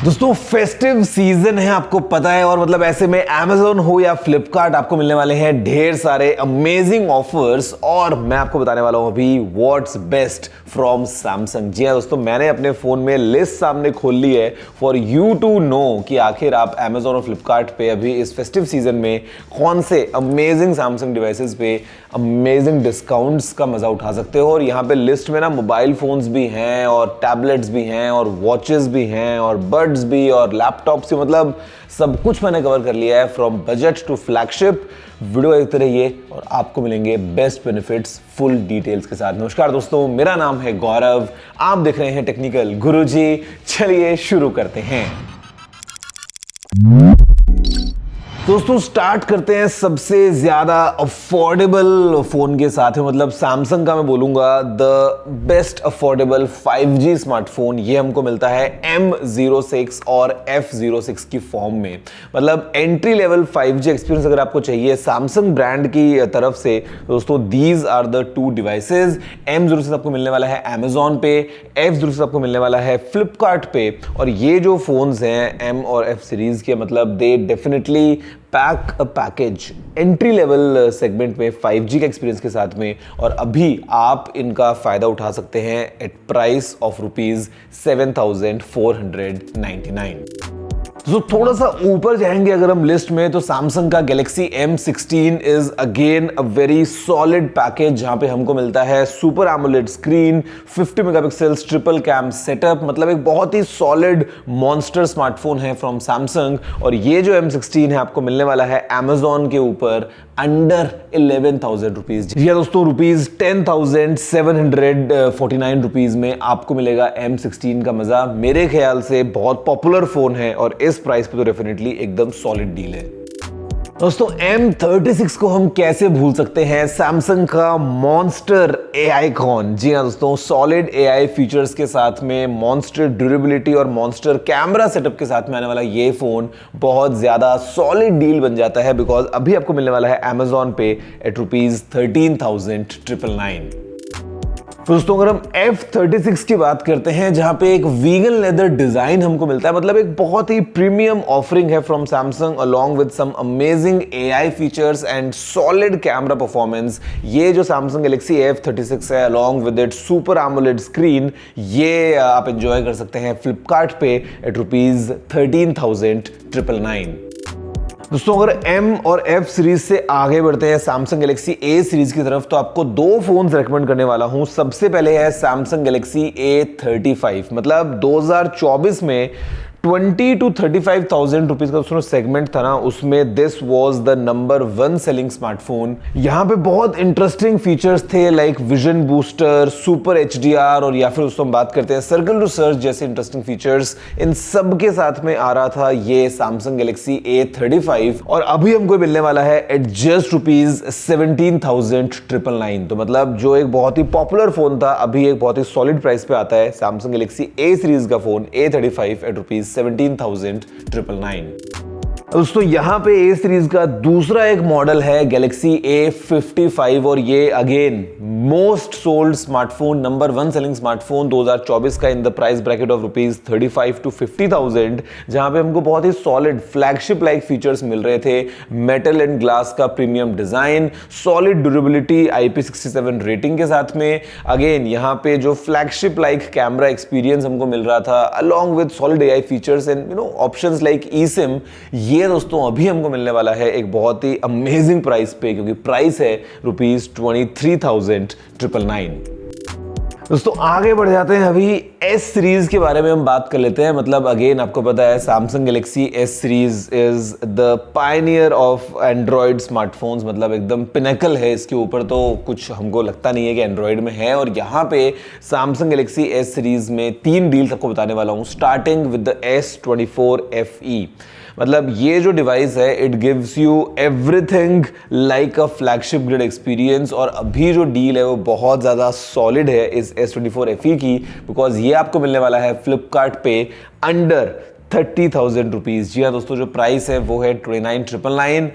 दोस्तों festive season है, आपको पता है, और मतलब ऐसे में Amazon हो या फ्लिपकार्ट आपको मिलने वाले हैं ढेर सारे अमेजिंग ऑफर्स। और मैं आपको बताने वाला हूं अभी व्हाट्स बेस्ट फ्रॉम सैमसंग। जी हाँ दोस्तों, मैंने अपने फोन में लिस्ट सामने खोल ली है फॉर यू टू नो कि आखिर आप Amazon और फ्लिपकार्ट पे अभी इस फेस्टिव सीजन में कौन से अमेजिंग सैमसंग डिवाइसेस पे अमेजिंग डिस्काउंट्स का मजा उठा सकते हो। और यहाँ पे लिस्ट में ना मोबाइल फोन्स भी हैं और टैबलेट्स भी हैं और वॉचेस भी हैं और बड्स भी और लैपटॉप्स भी, मतलब सब कुछ मैंने कवर कर लिया है from budget to flagship. Video देखते रहिए और आपको मिलेंगे बेस्ट बेनिफिट्स फुल डिटेल्स के साथ। नमस्कार दोस्तों, मेरा नाम है गौरव, आप देख रहे हैं टेक्निकल गुरुजी। चलिए शुरू करते हैं। दोस्तों स्टार्ट करते हैं सबसे ज्यादा अफोर्डेबल फोन के साथ है, मतलब सैमसंग का मैं बोलूंगा the best affordable 5G smartphone. ये हमको मिलता है M06 और F06 की फॉर्म में। मतलब एंट्री लेवल 5G एक्सपीरियंस अगर आपको चाहिए सैमसंग ब्रांड की तरफ से, दोस्तों these are the two devices. M06 आपको मिलने वाला है Amazon पे, F06 आपको मिलने वाला है फ्लिपकार्ट पे। और ये जो फोन्स हैं M और F सीरीज के, मतलब they definitely pack a package entry level segment में 5G के एक्सपीरियंस के साथ में। और अभी आप इनका फायदा उठा सकते हैं एट प्राइस ऑफ ₹7,499। तो थोड़ा सा ऊपर जाएंगे अगर हम लिस्ट में, तो सैमसंग का Galaxy M16 is again a very solid package, जहां पे हमको मिलता है super AMOLED screen, 50 megapixels triple cam setup. मतलब एक बहुत ही सॉलिड मॉन्स्टर स्मार्टफोन है फ्रॉम सैमसंग। और ये जो M16 है आपको मिलने वाला है Amazon के ऊपर अंडर 11,000 रुपीज। जी दोस्तों, ₹10,749 में आपको मिलेगा M16 का मजा। मेरे ख्याल से बहुत पॉपुलर फोन है और इस प्राइस पे तो डेफिनेटली एकदम सॉलिड डील है। दोस्तों M36 को हम कैसे भूल सकते हैं, सैमसंग का मॉन्स्टर AI कॉन। जी हाँ दोस्तों, सॉलिड AI फीचर्स के साथ में मॉन्स्टर ड्यूरेबिलिटी और मॉन्स्टर कैमरा सेटअप के साथ में आने वाला ये फोन बहुत ज्यादा सॉलिड डील बन जाता है, बिकॉज अभी आपको मिलने वाला है Amazon पे एट ₹13,999। दोस्तों अगर हम F36 की बात करते हैं, जहां पे एक वीगन लेदर डिजाइन हमको मिलता है, मतलब एक बहुत ही प्रीमियम ऑफरिंग है from Samsung along with some amazing AI features and solid camera performance. ये जो सैमसंग गैलेक्सी F36 है along with it super AMOLED screen, ये आप एंजॉय कर सकते हैं फ्लिपकार्ट पे एट ₹13,999। दोस्तों अगर M और F सीरीज से आगे बढ़ते हैं सैमसंग गैलेक्सी A सीरीज की तरफ, तो आपको दो फोन्स रेकमेंड करने वाला हूं। सबसे पहले है सैमसंग गैलेक्सी A35। मतलब 2024 में 20,000 to 35,000 रुपीज का दोस्तों सेगमेंट था ना, उसमें this was the number 1 selling smartphone. यहाँ पे बहुत इंटरेस्टिंग फीचर्स थे like vision booster, super HDR, और या फिर दोस्तों हम बात करते हैं सर्कल टू सर्च जैसे इंटरेस्टिंग फीचर्स। इन सब के साथ में आ रहा था ये सैमसंग गैलेक्सी A35 और अभी हमको मिलने वाला है एट जस्ट ₹17,999। तो मतलब जो एक बहुत ही पॉपुलर फोन था, अभी एक बहुत ही सॉलिड प्राइस पे आता है सैमसंग गैलेक्सी A सीरीज का फोन A35 एट ₹17,999। दोस्तों यहाँ पे A सीरीज का दूसरा एक मॉडल है गैलेक्सी A55 और ये again most sold smartphone, number 1 selling smartphone 2024 का in the price bracket of ₹35,000 to 50,000, जहां पे हमको बहुत ही सॉलिड फ्लैगशिप लाइक फीचर्स मिल रहे थे। मेटल एंड ग्लास का premium design, solid durability, IP67 rating के साथ में। अगेन यहाँ पे जो फ्लैगशिप लाइक कैमरा एक्सपीरियंस हमको मिल रहा था along with solid AI features and options like eSIM। ये दोस्तों अभी हमको मिलने वाला है एक बहुत ही अमेजिंग प्राइस पे, क्योंकि प्राइस है ₹23,999। दोस्तों आगे बढ़ जाते हैं, अभी S सीरीज के बारे में हम बात कर लेते हैं। मतलब अगेन आपको पता है Samsung Galaxy S series is the Pioneer of Android smartphones. मतलब एकदम पिनेकल है, इसके ऊपर तो कुछ हमको लगता नहीं है कि एंड्रॉयड में है। और यहाँ पे सैमसंग गैलेक्सी S सीरीज में 3 डील्स आपको बताने वाला हूँ, starting with the S24 FE। मतलब ये जो डिवाइस है it gives you everything like a flagship grade experience. और अभी जो डील है वो बहुत ज़्यादा सॉलिड है इस S24 FE की, बिकॉज ये आपको मिलने वाला है फ्लिपकार्ट पे अंडर 30,000 रुपीज। जी हाँ दोस्तों, जो प्राइस है वो है 29,999।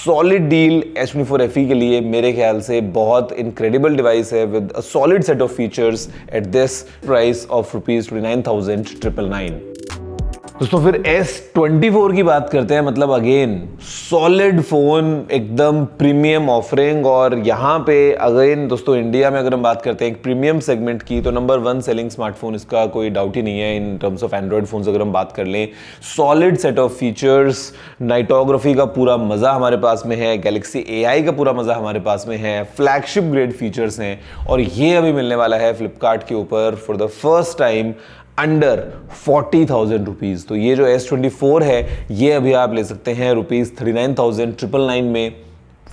सॉलिड डील S24 FE के लिए मेरे ख्याल से बहुत इनक्रेडिबल डिवाइस है with a solid set of features at this price of ₹29,999। दोस्तों फिर S24 की बात करते हैं। मतलब अगेन सॉलिड फोन, एकदम प्रीमियम ऑफरिंग। और यहाँ पे अगेन दोस्तों इंडिया में अगर हम बात करते हैं एक प्रीमियम सेगमेंट की, तो नंबर 1 सेलिंग स्मार्टफोन, इसका कोई डाउट ही नहीं है। In terms of Android phones अगर हम बात कर लें, solid set of features, nightography का पूरा मजा हमारे पास में है, गैलेक्सी AI का पूरा मजा हमारे पास में है, फ्लैगशिप ग्रेड फीचर्स हैं। और ये अभी मिलने वाला है फ्लिपकार्ट के ऊपर for the first time under 40,000 rupees. तो ये जो S24 है ये अभी आप ले सकते हैं ₹39,999 में।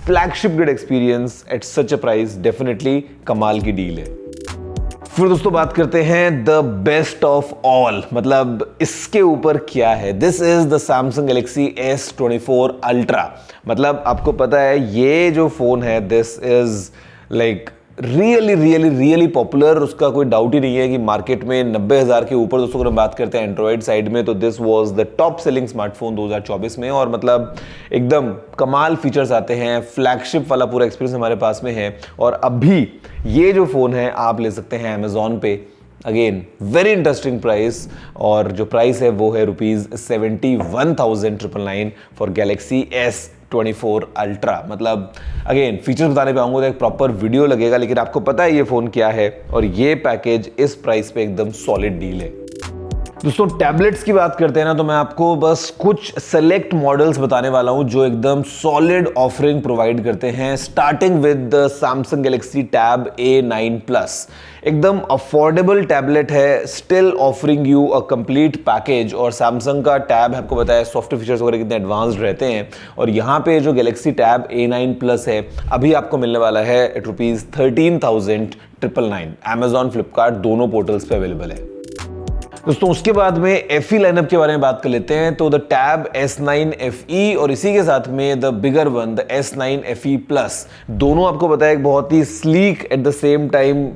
Flagship grade experience at such a price, definitely कमाल की डील है। फिर दोस्तों बात करते हैं द बेस्ट ऑफ ऑल, मतलब इसके ऊपर क्या है। This is the Samsung Galaxy S24 ultra. मतलब आपको पता है ये जो फोन है, this is like really popular. उसका कोई डाउट ही नहीं है कि मार्केट में 90,000 के ऊपर दोस्तों अगर हम बात करते हैं एंड्रॉइड साइड में, तो this was the top selling smartphone 2024 में। और मतलब एकदम कमाल फीचर्स आते हैं, फ्लैगशिप वाला पूरा एक्सपीरियंस हमारे पास में है। और अभी ये जो फोन है आप ले सकते हैं अमेजॉन पे। अगेन वेरी इंटरेस्टिंग प्राइस, और जो प्राइस है वो है ₹71,999 फॉर गैलेक्सी S24 अल्ट्रा। मतलब अगेन फीचर्स बताने पे आऊंगा तो एक प्रॉपर वीडियो लगेगा, लेकिन आपको पता है ये फोन क्या है, और ये पैकेज इस प्राइस पे एकदम सॉलिड डील है। दोस्तों टैबलेट्स की बात करते हैं ना, तो मैं आपको बस कुछ सेलेक्ट मॉडल्स बताने वाला हूं जो एकदम सॉलिड ऑफरिंग प्रोवाइड करते हैं, starting with the Samsung Galaxy tab A9 plus. एकदम अफोर्डेबल टैबलेट है, still offering you a complete package. और सैमसंग का टैब है, आपको बताया सॉफ्टवेयर फीचर्स वगैरह कितने एडवांस्ड रहते हैं। और यहाँ पे जो गैलेक्सी टैब A9 प्लस है अभी आपको मिलने वाला है एट ₹13,999। अमेजॉन, फ्लिपकार्ट दोनों पोर्टल्स पे अवेलेबल है। दोस्तों उसके बाद में FE लाइनअप के बारे में बात कर लेते हैं। तो द टैब S9 FE और इसी के साथ में the bigger one the S9 FE plus, दोनों आपको बताया एक बहुत ही sleek at the same time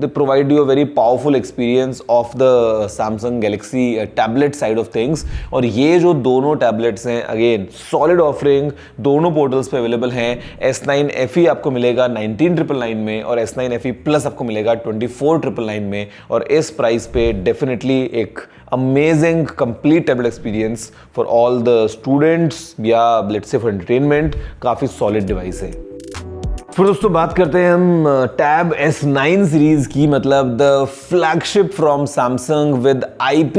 they provide you a very powerful experience of the Samsung Galaxy tablet side of things। और ये जो दोनों टैबलेट्स हैं अगेन सॉलिड ऑफरिंग, दोनों पोर्टल्स पे अवेलेबल हैं। S9 FE आपको मिलेगा 19,999 में, और S9 FE प्लस आपको मिलेगा 24,999 में। और इस प्राइस पे डेफिनेटली एक amazing complete tablet experience for all the students या लेट्स से फॉर एंटरटेनमेंट, काफ़ी सॉलिड डिवाइस है। फिर दोस्तों बात करते हैं हम टैब S9 सीरीज की, मतलब the flagship from Samsung with IP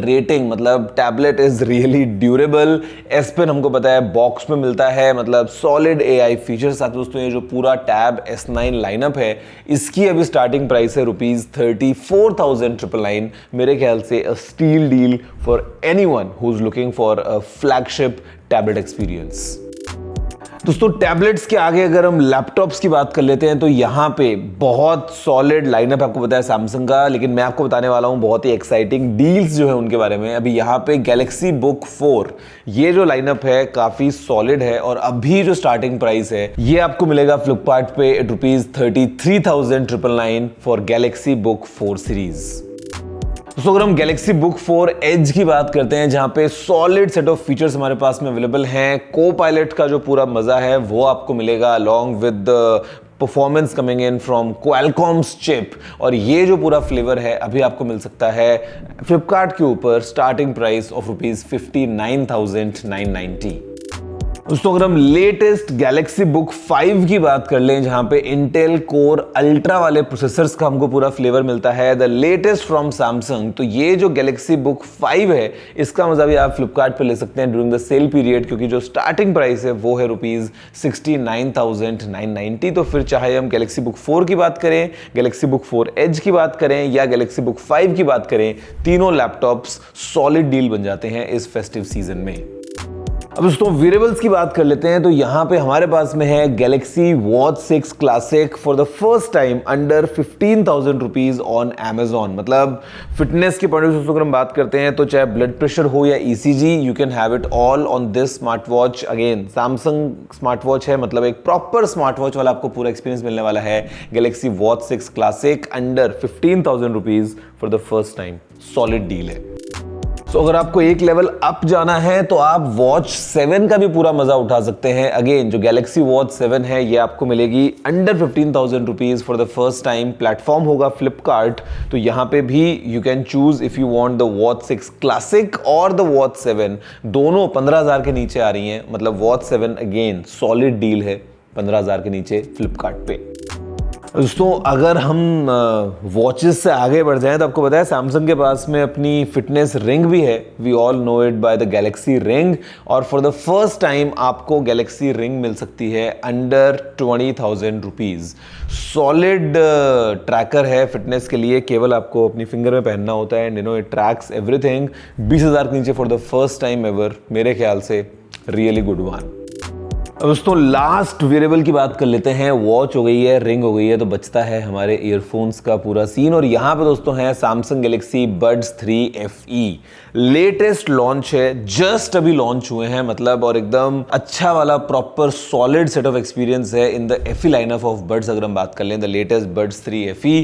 rating. मतलब tablet is really durable. S pen हमको पता है बॉक्स में मिलता है, मतलब सॉलिड AI फीचर्स साथ। दोस्तों ये जो पूरा टैब S9 लाइनअप है इसकी अभी स्टार्टिंग प्राइस है ₹34,999। मेरे ख्याल से a steal deal for anyone who is looking for a flagship tablet experience. दोस्तों टैबलेट्स के आगे अगर हम लैपटॉप्स की बात कर लेते हैं, तो यहाँ पे बहुत सॉलिड लाइनअप आपको पता है सैमसंग का, लेकिन मैं आपको बताने वाला हूँ बहुत ही एक्साइटिंग डील्स जो है उनके बारे में। अभी यहाँ पे गैलेक्सी बुक 4 ये जो लाइनअप है काफी सॉलिड है, और अभी जो स्टार्टिंग प्राइस है ये आपको मिलेगा फ्लिपकार्ट पे ₹33,999 फॉर गैलेक्सी बुक 4 सीरीज। तो अगर हम गैलेक्सी बुक 4 एज की बात करते हैं, जहां पे सॉलिड सेट ऑफ फीचर्स हमारे पास में अवेलेबल हैं, को पायलट का जो पूरा मजा है वो आपको मिलेगा along with the performance coming in from Qualcomm's chip. और ये जो पूरा फ्लेवर है अभी आपको मिल सकता है फ्लिपकार्ट के ऊपर स्टार्टिंग प्राइस ऑफ ₹59,990। दोस्तों अगर हम लेटेस्ट गैलेक्सी बुक 5 की बात कर लें, जहां पे इंटेल कोर अल्ट्रा वाले प्रोसेसर्स का हमको पूरा फ्लेवर मिलता है, द लेटेस्ट फ्रॉम सैमसंग। तो ये जो गैलेक्सी बुक 5 है इसका मजा भी आप फ्लिपकार्ट पे ले सकते हैं ड्यूरिंग द सेल पीरियड, क्योंकि जो स्टार्टिंग प्राइस है वो है ₹69,990। तो फिर चाहे हम गैलेक्सी बुक 4 की बात करें, गैलेक्सी बुक 4 एज की बात करें या गैलेक्सी बुक 5 की बात करें, तीनों लैपटॉप्स सॉलिड डील बन जाते हैं इस फेस्टिव सीजन में। अब दोस्तों वेरेबल्स की बात कर लेते हैं, तो यहाँ पे हमारे पास में है Galaxy watch 6 classic for the first time under 15,000 rupees on Amazon. मतलब फिटनेस के पॉइंट ऑफ व्यू से अगर हम बात करते हैं, तो चाहे ब्लड प्रेशर हो या ECG, you can have it all on this smart watch. Again Samsung smart watch है, मतलब एक प्रॉपर स्मार्ट वॉच वाला आपको पूरा एक्सपीरियंस मिलने वाला है। Galaxy watch 6 classic under 15,000 rupees for the first time, solid deal है। दोस्तों अगर आपको एक लेवल अप जाना है तो आप वॉच 7 का भी पूरा मजा उठा सकते हैं। अगेन जो गैलेक्सी वॉच 7 है ये आपको मिलेगी under 15,000 rupees for the first time. Platform होगा फ्लिपकार्ट, तो यहाँ पे भी you can choose if you want the watch 6 classic और द वॉच 7, दोनों 15,000 के नीचे आ रही हैं। मतलब वॉच 7 अगेन सॉलिड डील है 15,000 के नीचे फ्लिपकार्ट पे। दोस्तों अगर हम वॉचेस से आगे बढ़ जाएं तो आपको पता है सैमसंग के पास में अपनी फिटनेस रिंग भी है। We all know it by the Galaxy ring, और फॉर द फर्स्ट टाइम आपको गैलेक्सी रिंग मिल सकती है अंडर 20,000 रुपीज। सॉलिड ट्रैकर है फिटनेस के लिए, केवल आपको अपनी फिंगर में पहनना होता है एंड इट ट्रैक्स एवरीथिंग। 20,000 के नीचे for the first time ever, मेरे ख्याल से रियली गुड वन। दोस्तों लास्ट वेरिएबल की बात कर लेते हैं। वॉच हो गई है, रिंग हो गई है, तो बचता है हमारे ईयरफोन्स का पूरा सीन। और यहाँ पे दोस्तों है Samsung Galaxy Buds 3 FE। Latest launch है, जस्ट अभी लॉन्च हुए हैं मतलब, और एकदम अच्छा वाला proper solid set of experience है in the FE lineup of buds. अगर हम बात कर लें the latest buds 3 FE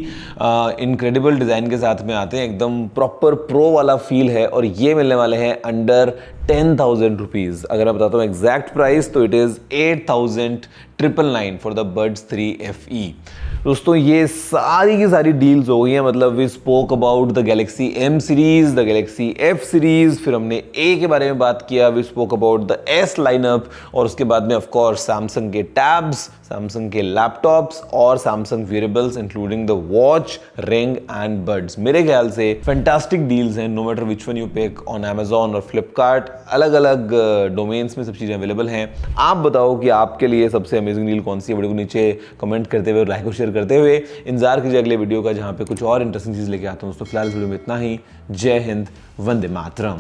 incredible design के साथ में आते हैं, एकदम प्रॉपर प्रो वाला फील है, और ये मिलने वाले हैं अंडर 10,000 रुपीज। अगर आप बताता हूँ एग्जैक्ट प्राइस तो it is 8,999 for the buds 3 FE। दोस्तों ये सारी की सारी डील्स हो गई हैं। मतलब we spoke about the Galaxy M series, the Galaxy F series, फिर हमने A के बारे में बात किया, we spoke about the S lineup, और उसके बाद में ऑफ कोर्स सैमसंग के टैब्स, सैमसंग के लैपटॉप्स और Samsung wearables including the watch, ring and buds. मेरे ख्याल से फैंटास्टिक डील्स हैं, no matter which one you pick on Amazon और फ्लिपकार्ट। अलग अलग डोमेन्स में सब चीज़ें अवेलेबल हैं। आप बताओ कि आपके लिए सबसे अमेजिंग डील कौन सी है। वीडियो को नीचे कमेंट करते हुए, लाइक और शेयर करते हुए इंतजार कीजिए अगले वीडियो का, जहाँ पे कुछ और इंटरेस्टिंग चीज़ लेके आता हूँ। तो फिलहाल इस वीडियो में इतना ही। जय हिंद, वंदे मातरम।